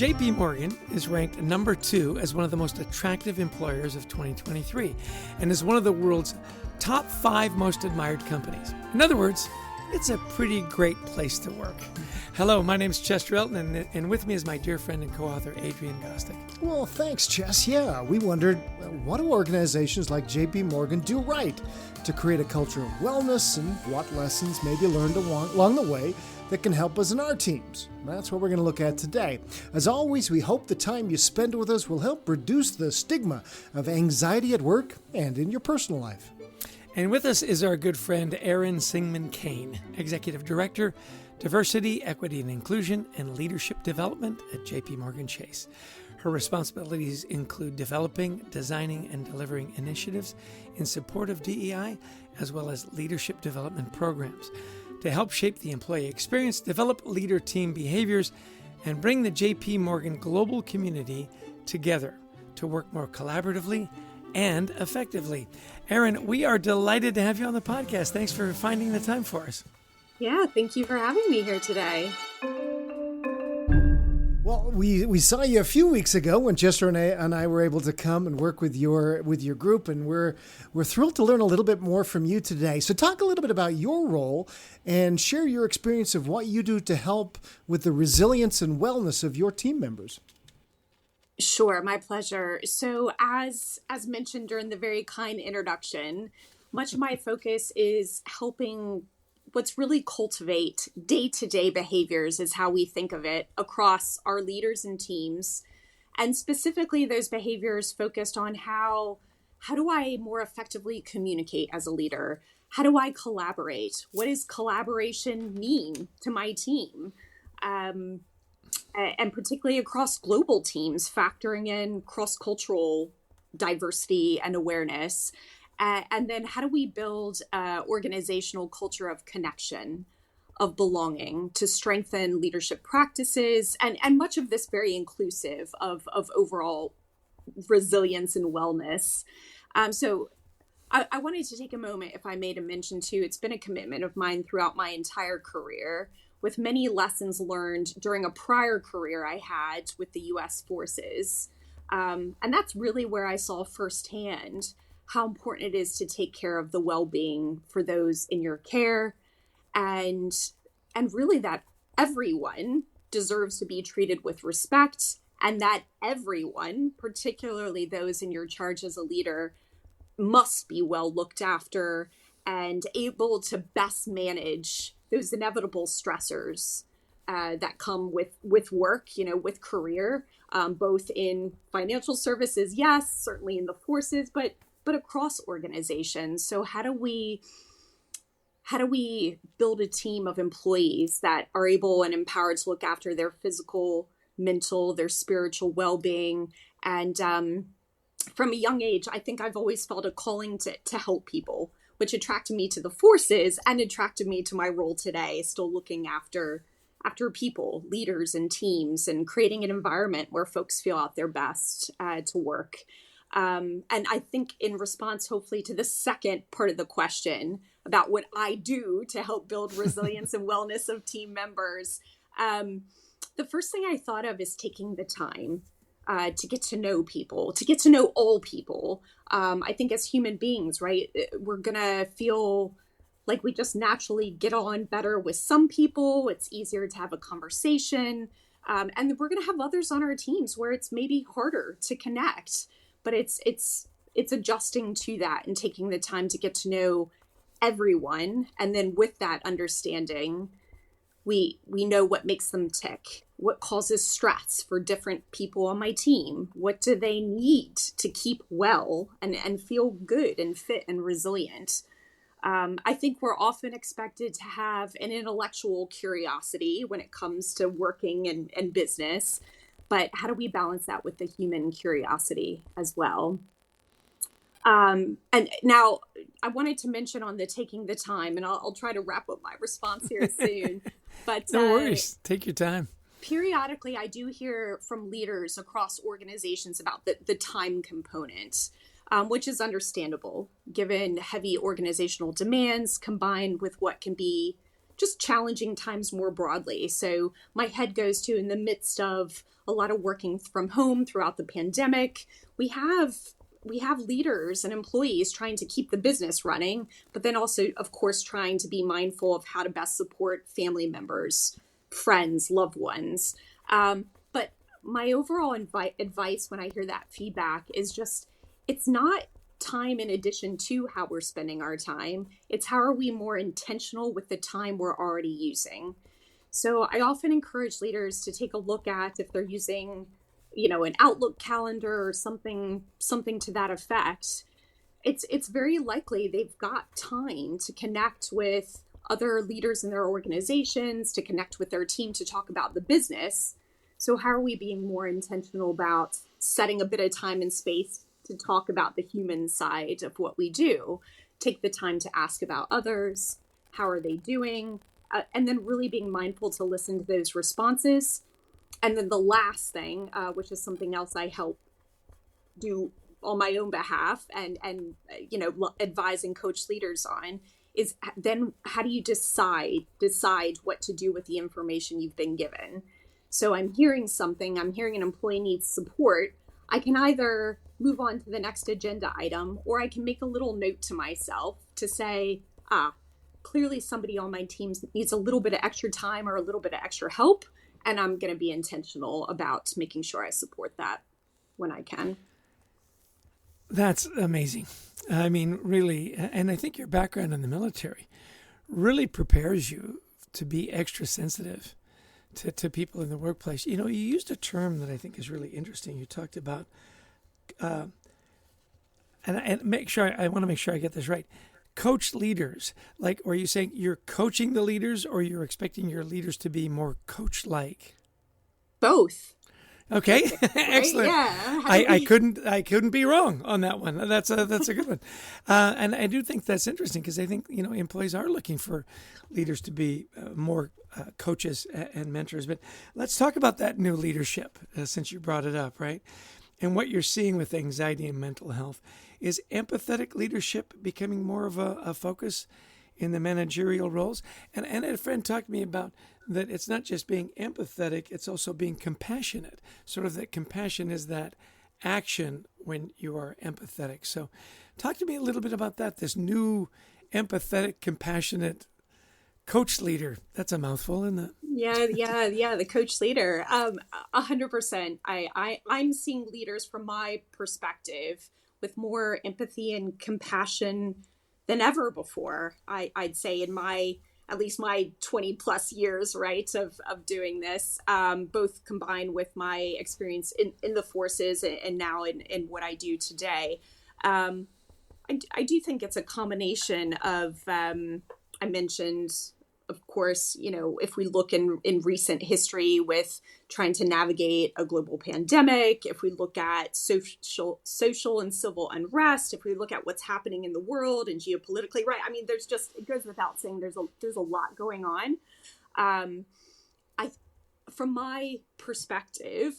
JPMorgan is ranked number 2 as one of the most attractive employers of 2023 and is one of the world's top 5 most admired companies. In other words, it's a pretty great place to work. Hello, my name is Chester Elton, and with me is my dear friend and co-author, Adrian Gostick. Well, thanks, Chess. Yeah, we wondered, what do organizations like JPMorgan do right to create a culture of wellness, and what lessons may be learned along the way that can help us in our teams? That's what we're going to look at today. As always, we hope the time you spend with us will help reduce the stigma of anxiety at work and in your personal life. And with us is our good friend, Erinn Singman Kaine, Executive Director, Diversity, Equity and Inclusion, and Leadership Development at JPMorgan Chase. Her responsibilities include developing, designing, and delivering initiatives in support of DEI, as well as leadership development programs to help shape the employee experience, develop leader team behaviors, and bring the JPMorgan global community together to work more collaboratively and effectively. Erinn, we are delighted to have you on the podcast. Thanks for finding the time for us. Yeah, thank you for having me here today. Well, we saw you a few weeks ago when Chester and I were able to come and work with your group, and we're thrilled to learn a little bit more from you today. So talk a little bit about your role and share your experience of what you do to help with the resilience and wellness of your team members. Sure, my pleasure. So as mentioned during the very kind introduction, much of my focus is helping what's really cultivate day-to-day behaviors is how we think of it across our leaders and teams. And specifically those behaviors focused on how do I more effectively communicate as a leader? How do I collaborate? What does collaboration mean to my team? And particularly across global teams, factoring in cross-cultural diversity and awareness. And then how do we build an organizational culture of connection, of belonging to strengthen leadership practices, and much of this very inclusive of overall resilience and wellness. So I wanted to take a moment, if I may, to mention too, it's been a commitment of mine throughout my entire career, with many lessons learned during a prior career I had with the U.S. forces. And that's really where I saw firsthand how important it is to take care of the well-being for those in your care, and really that everyone deserves to be treated with respect, and that everyone, particularly those in your charge as a leader, must be well looked after and able to best manage those inevitable stressors that come with work, with career, both in financial services, yes, certainly in the forces, but across organizations. So how do we build a team of employees that are able and empowered to look after their physical, mental, their spiritual well-being? And from a young age, I think I've always felt a calling to help people, which attracted me to the forces and attracted me to my role today, still looking after people, leaders and teams, and creating an environment where folks feel at their best to work. And I think in response, hopefully, to the second part of the question about what I do to help build resilience and wellness of team members, the first thing I thought of is taking the time to get to know people, to get to know all people. I think as human beings, right, we're going to feel like we just naturally get on better with some people. It's easier to have a conversation. And we're going to have others on our teams where it's maybe harder to connect. But it's adjusting to that and taking the time to get to know everyone. And then with that understanding, we know what makes them tick, what causes stress for different people on my team, what do they need to keep well and feel good and fit and resilient. I think we're often expected to have an intellectual curiosity when it comes to working and business. But how do we balance that with the human curiosity as well? And now I wanted to mention on the taking the time, and I'll try to wrap up my response here soon. But no worries. Take your time. Periodically, I do hear from leaders across organizations about the time component, which is understandable given heavy organizational demands combined with what can be just challenging times more broadly. So my head goes to, in the midst of a lot of working from home throughout the pandemic, we have leaders and employees trying to keep the business running, but then also, of course, trying to be mindful of how to best support family members, friends, loved ones. But my overall advice when I hear that feedback is just, it's not time in addition to how we're spending our time. It's how are we more intentional with the time we're already using. So I often encourage leaders to take a look at, if they're using, an Outlook calendar or something to that effect, it's very likely they've got time to connect with other leaders in their organizations, to connect with their team, to talk about the business. So how are we being more intentional about setting a bit of time and space to talk about the human side of what we do? Take the time to ask about others. How are they doing? And then really being mindful to listen to those responses. And then the last thing, which is something else I help do on my own behalf and advise and coach leaders on, is then how do you decide what to do with the information you've been given? So I'm hearing an employee needs support. I can either move on to the next agenda item, or I can make a little note to myself to say, clearly somebody on my team needs a little bit of extra time or a little bit of extra help. And I'm going to be intentional about making sure I support that when I can. That's amazing. I mean, really, and I think your background in the military really prepares you to be extra sensitive to people in the workplace. You used a term that I think is really interesting. You talked about, and I want to make sure I get this right. Coach leaders, like, are you saying you're coaching the leaders, or you're expecting your leaders to be more coach-like? Both. Okay, Right? excellent. Yeah. I couldn't be wrong on that one. That's a good one, and I do think that's interesting, because I think employees are looking for leaders to be more coaches and mentors. But let's talk about that new leadership, since you brought it up, right? And what you're seeing with anxiety and mental health. Is empathetic leadership becoming more of a focus in the managerial roles? And a friend talked to me about that it's not just being empathetic, it's also being compassionate. Sort of that compassion is that action when you are empathetic. So talk to me a little bit about that, this new empathetic, compassionate coach leader. That's a mouthful, isn't it? Yeah. The coach leader. 100%. I'm seeing leaders from my perspective with more empathy and compassion than ever before. I'd say in at least my 20 plus years, right, of doing this, both combined with my experience in the forces and now in what I do today. I do think it's a combination of, I mentioned, of course, if we look in recent history with trying to navigate a global pandemic, if we look at social and civil unrest, if we look at what's happening in the world and geopolitically, right? I mean, it goes without saying, there's a lot going on. From my perspective,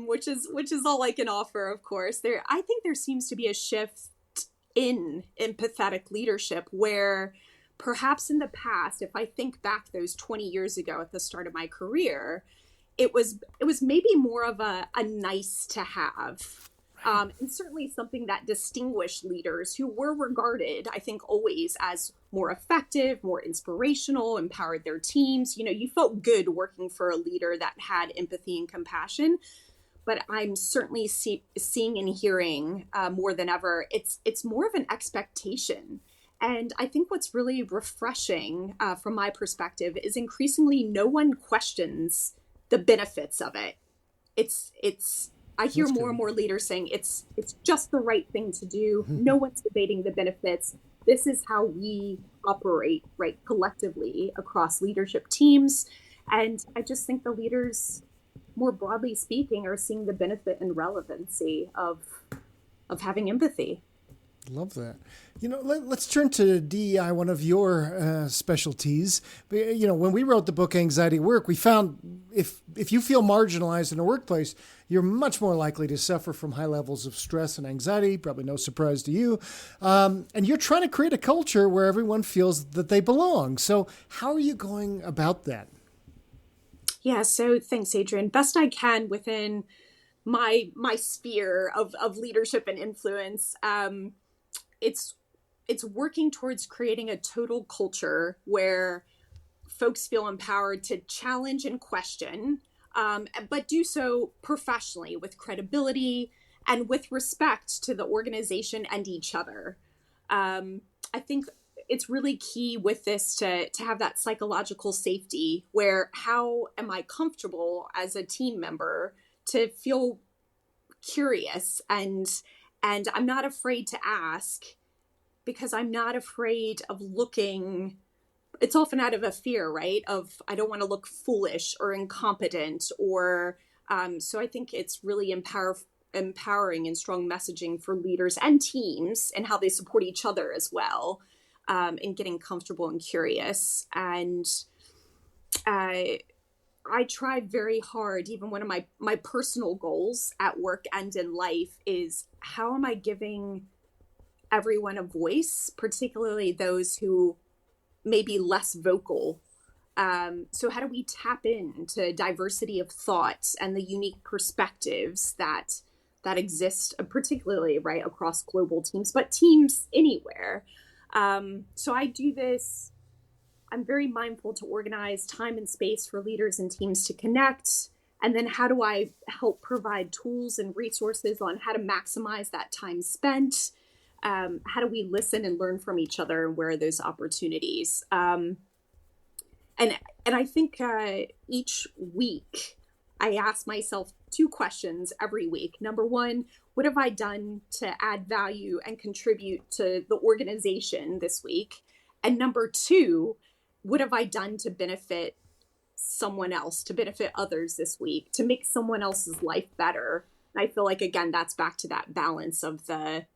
which is all I can offer, of course, I think there seems to be a shift in empathetic leadership where perhaps in the past, if I think back those 20 years ago at the start of my career, it was maybe more of a nice to have. And certainly something that distinguished leaders who were regarded, I think, always as more effective, more inspirational, empowered their teams. You felt good working for a leader that had empathy and compassion. But I'm certainly seeing and hearing more than ever, it's more of an expectation. And I think what's really refreshing from my perspective is increasingly no one questions the benefits of it. I hear more and more leaders saying it's just the right thing to do. No one's debating the benefits. This is how we operate, right, collectively across leadership teams. And I just think the leaders, more broadly speaking, are seeing the benefit and relevancy of having empathy. Love that. Let's turn to DEI, one of your specialties. When we wrote the book Anxiety at Work, we found if you feel marginalized in a workplace, you're much more likely to suffer from high levels of stress and anxiety, probably no surprise to you. And you're trying to create a culture where everyone feels that they belong. So how are you going about that? Yeah, so thanks, Adrian. Best I can within my sphere of leadership and influence. It's working towards creating a total culture where folks feel empowered to challenge and question, but do so professionally with credibility and with respect to the organization and each other. I think it's really key with this to have that psychological safety where how am I comfortable as a team member to feel curious and I'm not afraid to ask because I'm not afraid of looking. It's often out of a fear, right? Of I don't want to look foolish or incompetent or so I think it's really empowering and strong messaging for leaders and teams and how they support each other as well in getting comfortable and curious. And I try very hard, even one of my personal goals at work and in life is how am I giving everyone a voice, particularly those who may be less vocal. So how do we tap into diversity of thoughts and the unique perspectives that exist, particularly right across global teams, but teams anywhere. So I do this. I'm very mindful to organize time and space for leaders and teams to connect. And then how do I help provide tools and resources on how to maximize that time spent? How do we listen and learn from each other and where are those opportunities? And I think each week I ask myself two questions every week. Number one, what have I done to add value and contribute to the organization this week? And number two, what have I done to benefit someone else, to benefit others this week, to make someone else's life better? And I feel like, again, that's back to that balance of the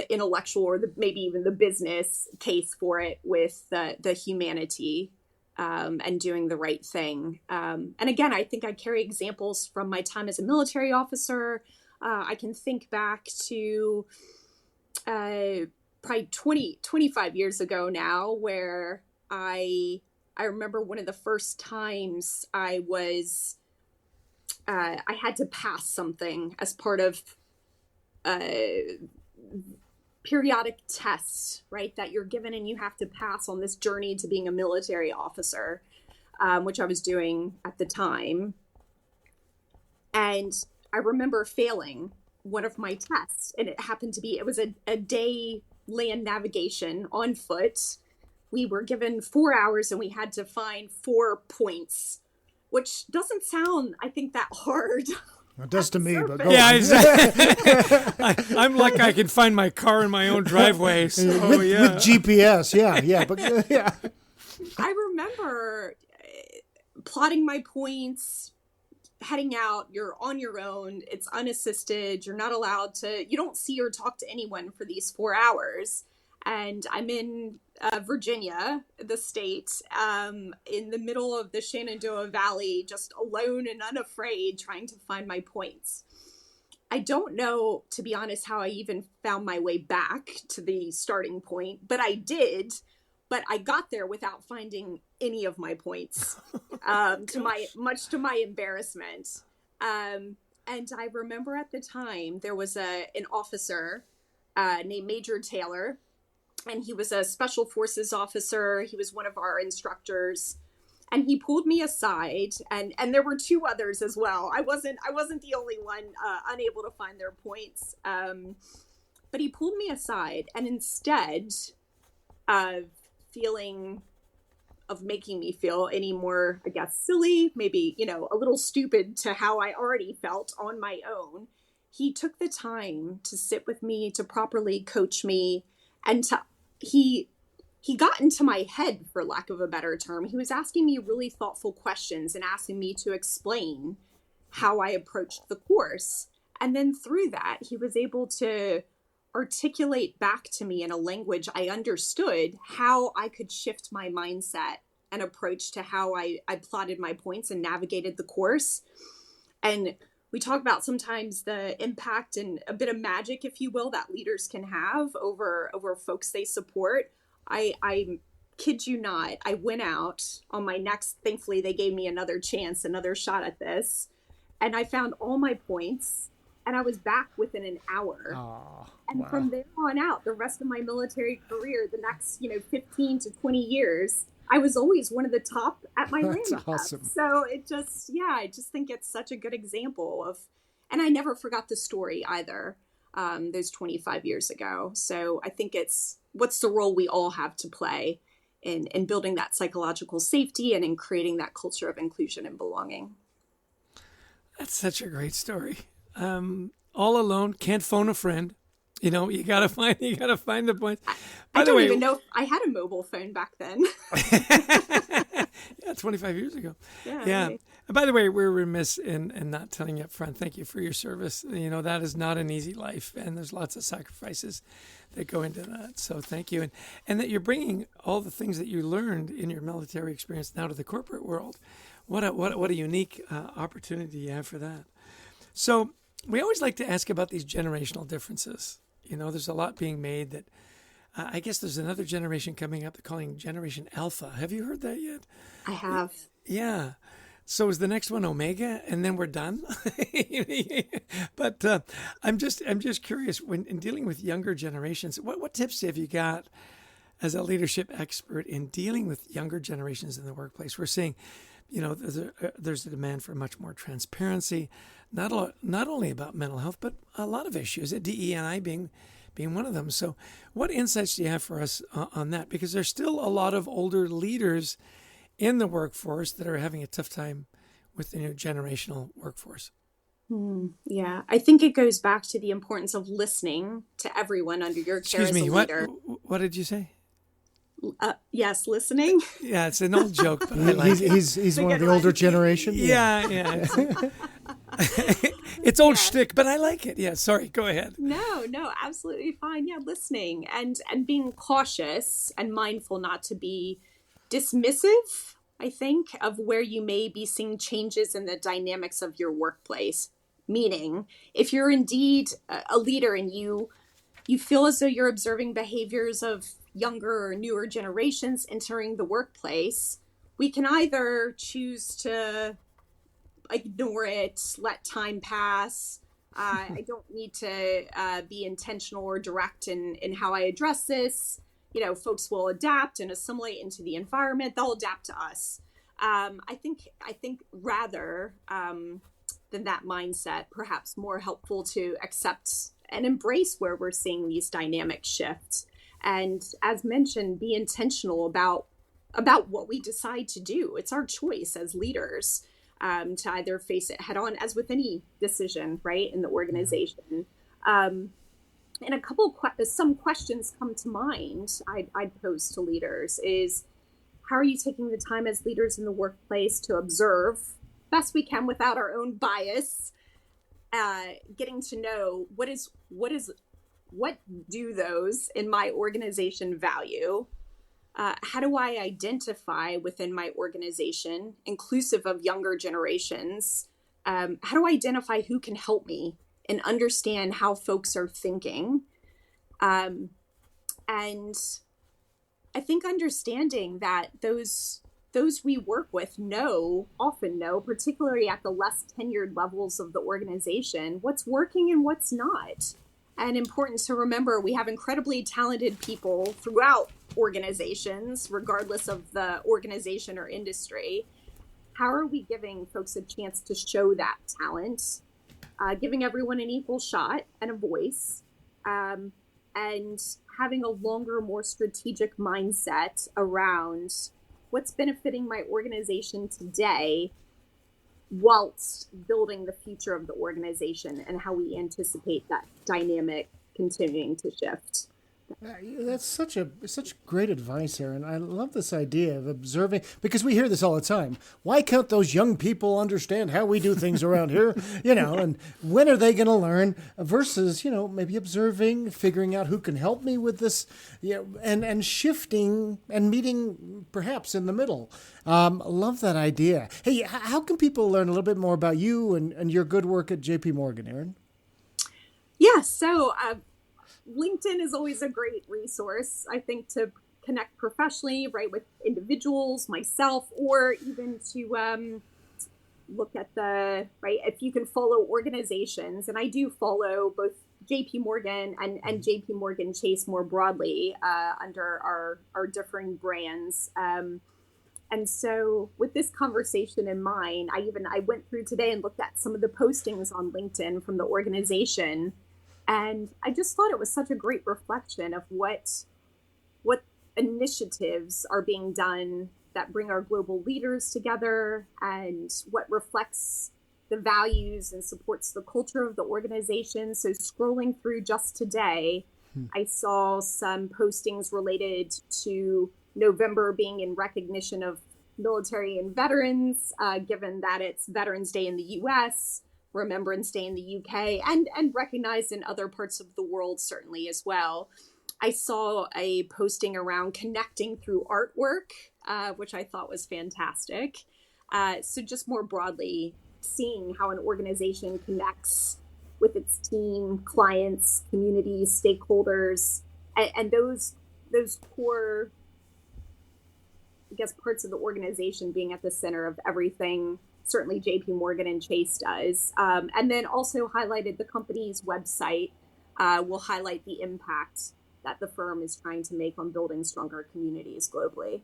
intellectual or maybe even the business case for it with the humanity and doing the right thing. And again, I think I carry examples from my time as a military officer. I can think back to probably 25 years ago now, where I remember one of the first times I had to pass something as part of periodic tests, right, that you're given and you have to pass on this journey to being a military officer, which I was doing at the time. And I remember failing one of my tests, and it was a day land navigation on foot. We were given 4 hours and we had to find 4 points, which doesn't sound, I think, that hard. It does to me, but go yeah, on. exactly. I'm like I can find my car in my own driveway. So, with GPS, yeah, but yeah. I remember plotting my points, heading out. You're on your own. It's unassisted. You're not allowed to. You don't see or talk to anyone for these 4 hours. And I'm in Virginia, the state, in the middle of the Shenandoah Valley, just alone and unafraid, trying to find my points. I don't know, to be honest, how I even found my way back to the starting point, but I did. But I got there without finding any of my points, much to my embarrassment. And I remember at the time there was an officer named Major Taylor. And he was a special forces officer. He was one of our instructors, and he pulled me aside. And there were 2 others as well. I wasn't the only one unable to find their points. But he pulled me aside, and instead of making me feel any more, I guess, silly, maybe a little stupid to how I already felt on my own, he took the time to sit with me, to properly coach me, and he got into my head, for lack of a better term. He was asking me really thoughtful questions and asking me to explain how I approached the course. And then through that, he was able to articulate back to me in a language I understood how I could shift my mindset and approach to how I plotted my points and navigated the course. And we talk about sometimes the impact and a bit of magic, if you will, that leaders can have over folks they support. I kid you not, I went out on my next, thankfully they gave me another chance, another shot at this. And I found all my points and I was back within an hour. Oh, and wow. From there on out, the rest of my military career, the next, 15 to 20 years, I was always one of the top at my That's land. awesome. So it just, I just think it's such a good example of, and I never forgot the story either, those 25 years ago. So I think it's, what's the role we all have to play in building that psychological safety and in creating that culture of inclusion and belonging. That's such a great story. All alone, can't phone a friend. You gotta find the points. I don't even know if I had a mobile phone back then. Yeah, 25 years ago. Yeah. And by the way, we're remiss in not telling you up front, thank you for your service. That is not an easy life, and there's lots of sacrifices that go into that. So thank you. And that you're bringing all the things that you learned in your military experience now to the corporate world. What a unique opportunity you have for that. So we always like to ask about these generational differences. There's a lot being made that I guess there's another generation coming up they're calling Generation Alpha. Have you heard that yet? I have. Yeah. So is the next one Omega, and then we're done? But I'm just curious, when in dealing with younger generations, what tips have you got as a leadership expert in dealing with younger generations in the workplace? We're seeing, there's a demand for much more transparency, not only about mental health, but a lot of issues, DE&I being one of them. So what insights do you have for us on that? Because there's still a lot of older leaders in the workforce that are having a tough time with the new generational workforce. Yeah, I think it goes back to the importance of listening to everyone under your care as a leader. What did you say? Yes, listening. Yeah, it's an old joke, but I like it. He's one of the older generation. Yeah. It's old shtick, but I like it. Yeah, sorry, go ahead. No, absolutely fine. Yeah, listening and being cautious and mindful not to be dismissive, I think, of where you may be seeing changes in the dynamics of your workplace. Meaning, if you're indeed a leader and you feel as though you're observing behaviors of younger or newer generations entering the workplace, we can either choose to ignore it, let time pass. I don't need to be intentional or direct in how I address this. Folks will adapt and assimilate into the environment. They'll adapt to us. I think rather than that mindset, perhaps more helpful to accept and embrace where we're seeing these dynamic shifts. And as mentioned, be intentional about what we decide to do. It's our choice as leaders to either face it head on, as with any decision, right, in the organization. And some questions come to mind I'd pose to leaders is, how are you taking the time as leaders in the workplace to observe best we can without our own bias, getting to know what do those in my organization value? How do I identify within my organization, inclusive of younger generations? How do I identify who can help me and understand how folks are thinking? And I think understanding that those we work with often know, particularly at the less tenured levels of the organization, what's working and what's not. And important to remember, we have incredibly talented people throughout organizations, regardless of the organization or industry. How are we giving folks a chance to show that talent, giving everyone an equal shot and a voice, and having a longer, more strategic mindset around what's benefiting my organization today whilst building the future of the organization and how we anticipate that dynamic continuing to shift. That's such great advice, Erinn. I love this idea of observing, because we hear this all the time. Why can't those young people understand how we do things around here? And when are they going to learn? Versus, maybe observing, figuring out who can help me with this, and shifting and meeting perhaps in the middle. Love that idea. Hey, how can people learn a little bit more about you and your good work at JPMorgan, Erinn? Yeah, so LinkedIn is always a great resource, I think, to connect professionally, right, with individuals, myself, or even to look at if you can follow organizations. And I do follow both JPMorgan and JPMorgan Chase more broadly under our differing brands. And so with this conversation in mind, I went through today and looked at some of the postings on LinkedIn from the organization. And I just thought it was such a great reflection of what initiatives are being done that bring our global leaders together, and what reflects the values and supports the culture of the organization. So scrolling through just today, I saw some postings related to November being in recognition of military and veterans, given that it's Veterans Day in the US, Remembrance Day in the UK, and recognized in other parts of the world certainly as well. I saw a posting around connecting through artwork, which I thought was fantastic. So just more broadly, seeing how an organization connects with its team, clients, communities, stakeholders, and those core, I guess, parts of the organization being at the center of everything. Certainly JPMorgan and Chase does. And then also highlighted the company's website will highlight the impact that the firm is trying to make on building stronger communities globally.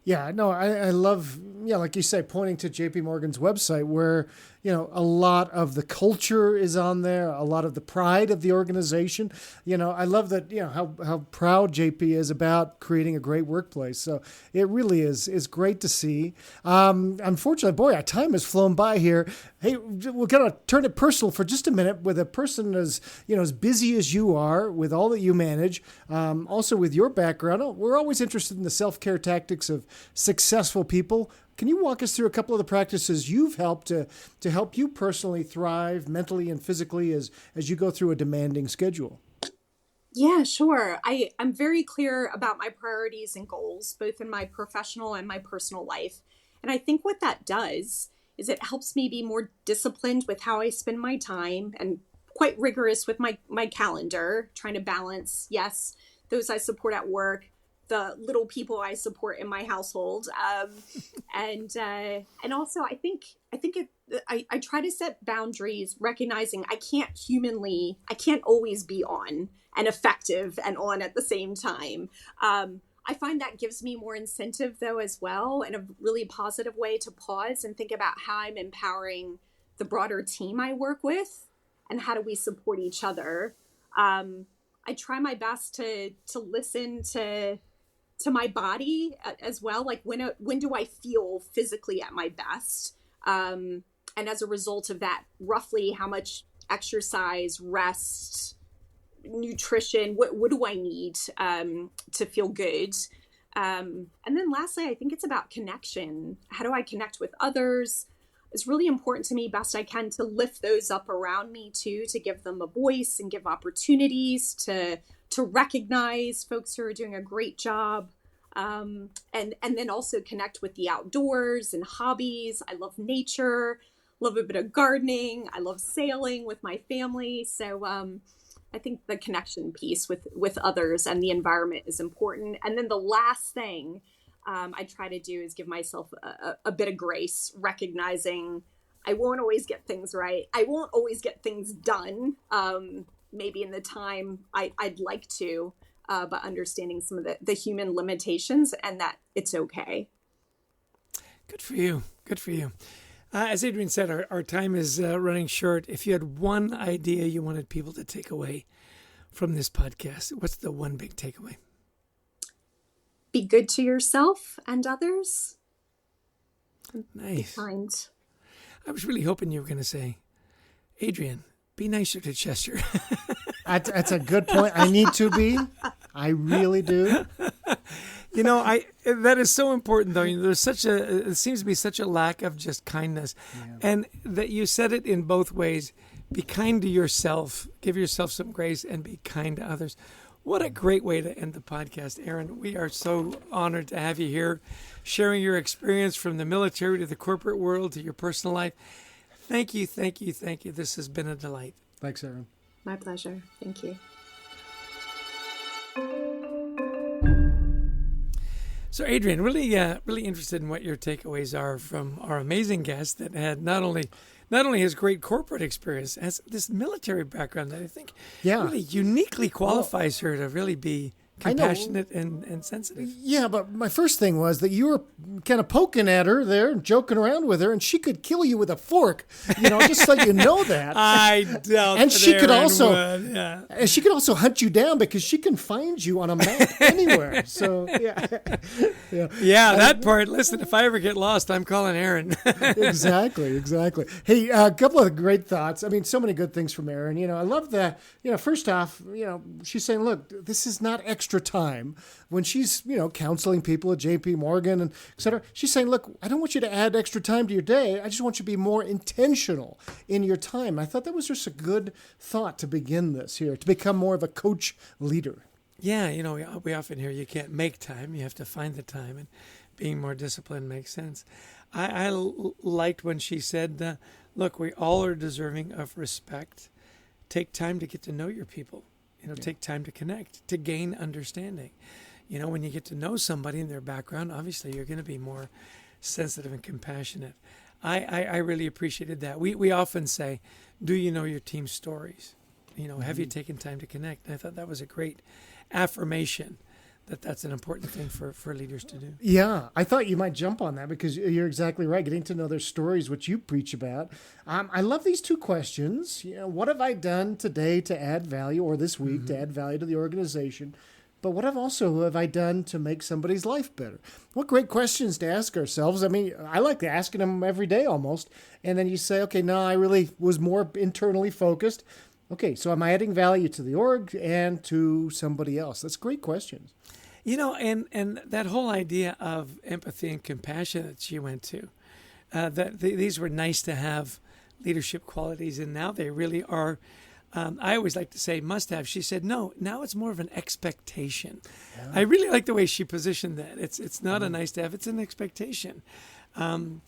Yeah, no, I love, like you say, pointing to JPMorgan's website where, a lot of the culture is on there, a lot of the pride of the organization. I love that, how proud JP is about creating a great workplace. So it really is great to see. Unfortunately, boy, our time has flown by here. Hey, we're going to turn it personal for just a minute with a person as busy as you are with all that you manage. Also with your background, we're always interested in the self-care tactics of successful people. Can you walk us through a couple of the practices you've helped to help you personally thrive mentally and physically as you go through a demanding schedule? Yeah, sure. I'm very clear about my priorities and goals, both in my professional and my personal life. And I think what that does is it helps me be more disciplined with how I spend my time and quite rigorous with my calendar, trying to balance, yes, those I support at work, the little people I support in my household. And also I think I try to set boundaries, recognizing I can't always be on and effective and on at the same time. I find that gives me more incentive though, as well, in a really positive way to pause and think about how I'm empowering the broader team I work with and how do we support each other. I try my best to listen to my body as well. Like when do I feel physically at my best? And as a result of that, roughly how much exercise, rest, nutrition, what do I need to feel good? And then lastly, I think it's about connection. How do I connect with others? It's really important to me, best I can, to lift those up around me too, to give them a voice and give opportunities to recognize folks who are doing a great job. And then also connect with the outdoors and hobbies. I love nature, love a bit of gardening. I love sailing with my family. So I think the connection piece with others and the environment is important. And then the last thing I try to do is give myself a bit of grace, recognizing I won't always get things right. I won't always get things done, maybe in the time I'd like to, but understanding some of the human limitations and that it's okay. Good for you. Good for you. As Adrienne said, our time is running short. If you had one idea you wanted people to take away from this podcast, what's the one big takeaway? Be good to yourself and others. Nice. Be kind. I was really hoping you were going to say, Adrienne, be nicer to Chester. That's a good point. I need to be. I really do. That is so important, though. There's it seems to be such a lack of just kindness, and that you said it in both ways. Be kind to yourself, give yourself some grace, and be kind to others. What a great way to end the podcast, Erinn. We are so honored to have you here, sharing your experience from the military to the corporate world to your personal life. Thank you, thank you, thank you. This has been a delight. Thanks, Erinn. My pleasure. Thank you. So, Adrian, really interested in what your takeaways are from our amazing guest that had not only his great corporate experience, has this military background that I think really uniquely qualifies her to really be compassionate and sensitive. Yeah, but my first thing was that you were kind of poking at her there and joking around with her, and she could kill you with a fork. Just so you know that. I doubt. And she could also, and she could also hunt you down because she can find you on a map anywhere. So that part. Listen, if I ever get lost, I'm calling Erinn. Exactly. Hey, a couple of great thoughts. I mean, so many good things from Erinn. I love that. First off, she's saying, look, this is not extra time. When she's, counseling people at JPMorgan and et cetera, she's saying, look, I don't want you to add extra time to your day. I just want you to be more intentional in your time. I thought that was just a good thought to begin this here, to become more of a coach leader. Yeah, we often hear you can't make time. You have to find the time, and being more disciplined makes sense. I liked when she said, look, we all are deserving of respect. Take time to get to know your people. Take time to connect, to gain understanding. When you get to know somebody and their background, obviously you're going to be more sensitive and compassionate. I really appreciated that. We often say, do you know your team's stories? Have you taken time to connect? And I thought that was a great affirmation that's an important thing for leaders to do. Yeah, I thought you might jump on that because you're exactly right. Getting to know their stories, which you preach about. I love these two questions. What have I done today to add value, or this week to add value to the organization? But what have I done to make somebody's life better? What great questions to ask ourselves. I mean, I like asking them every day almost. And then you say, okay, no, I really was more internally focused. Okay, so am I adding value to the org and to somebody else? That's great questions. And that whole idea of empathy and compassion that she went to, these were nice to have leadership qualities, and now they really are. I always like to say must have. She said, no, now it's more of an expectation. Yeah. I really like the way she positioned that. It's not a nice to have, it's an expectation. And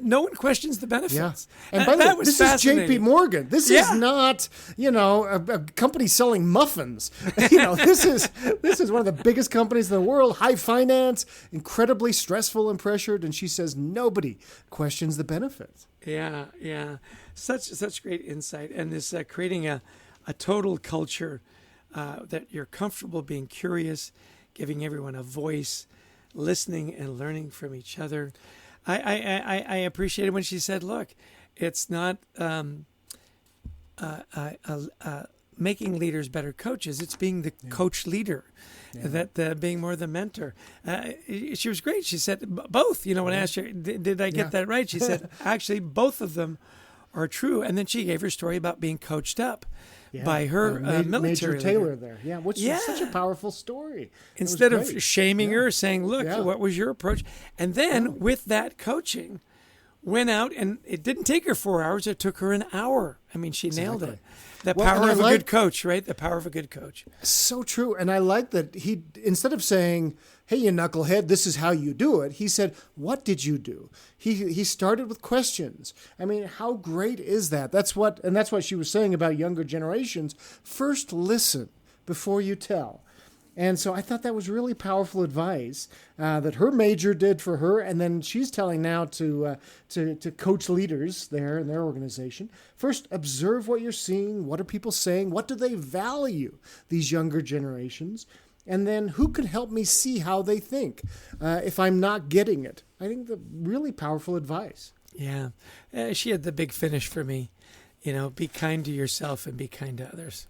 no one questions the benefits. Yeah. And by the way, this is JPMorgan. This is not, a company selling muffins. This is one of the biggest companies in the world, high finance, incredibly stressful and pressured. And she says nobody questions the benefits. Yeah. Such great insight. And this creating a total culture that you're comfortable being curious, giving everyone a voice, listening and learning from each other. I appreciated when she said, look, it's not making leaders better coaches. It's being the coach leader, that being more the mentor. She was great. She said both. When I asked her, did I get that right? She said, actually, both of them are true. And then she gave her story about being coached up by her military Major Taylor leader. there. Which is such a powerful story. Instead of shaming her, saying, look, what was your approach? And then with that coaching, went out, and it didn't take her 4 hours. It took her an hour. I mean, she nailed it. The power of a good coach, right? The power of a good coach. So true. And I like that he, instead of saying, hey, you knucklehead, this is how you do it, he said, what did you do? He started with questions. I mean, how great is that? That's what she was saying about younger generations. First listen before you tell. And so I thought that was really powerful advice that her major did for her, and then she's telling now to coach leaders there in their organization. First, observe what you're seeing. What are people saying? What do they value, these younger generations? And then who can help me see how they think if I'm not getting it? I think the really powerful advice. Yeah. She had the big finish for me. Be kind to yourself and be kind to others.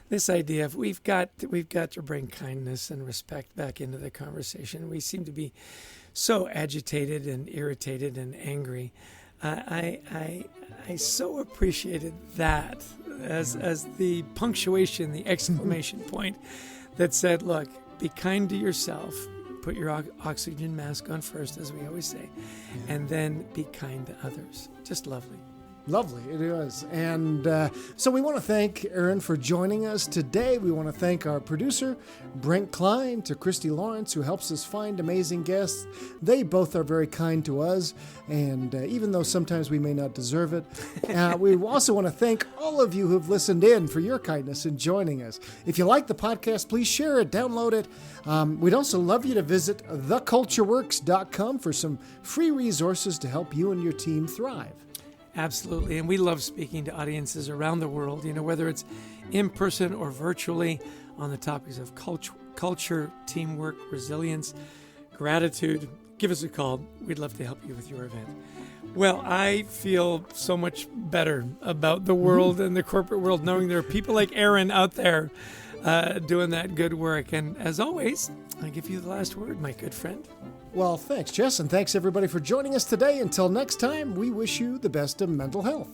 This idea of we've got to bring kindness and respect back into the conversation. We seem to be so agitated and irritated and angry. I so appreciated that as the punctuation, the exclamation point that said, look, be kind to yourself. Put your oxygen mask on first, as we always say, and then be kind to others. Just lovely. Lovely, it is. And so we want to thank Erinn for joining us today. We want to thank our producer, Brent Klein, to Christy Lawrence, who helps us find amazing guests. They both are very kind to us, and even though sometimes we may not deserve it, we also want to thank all of you who have listened in for your kindness in joining us. If you like the podcast, please share it, download it. We'd also love you to visit thecultureworks.com for some free resources to help you and your team thrive. Absolutely. And we love speaking to audiences around the world, whether it's in person or virtually, on the topics of culture, teamwork, resilience, gratitude. Give us a call. We'd love to help you with your event. Well, I feel so much better about the world and the corporate world, knowing there are people like Erinn out there doing that good work. And as always, I give you the last word, my good friend. Well, thanks, Jess, and thanks everybody for joining us today. Until next time, we wish you the best of mental health.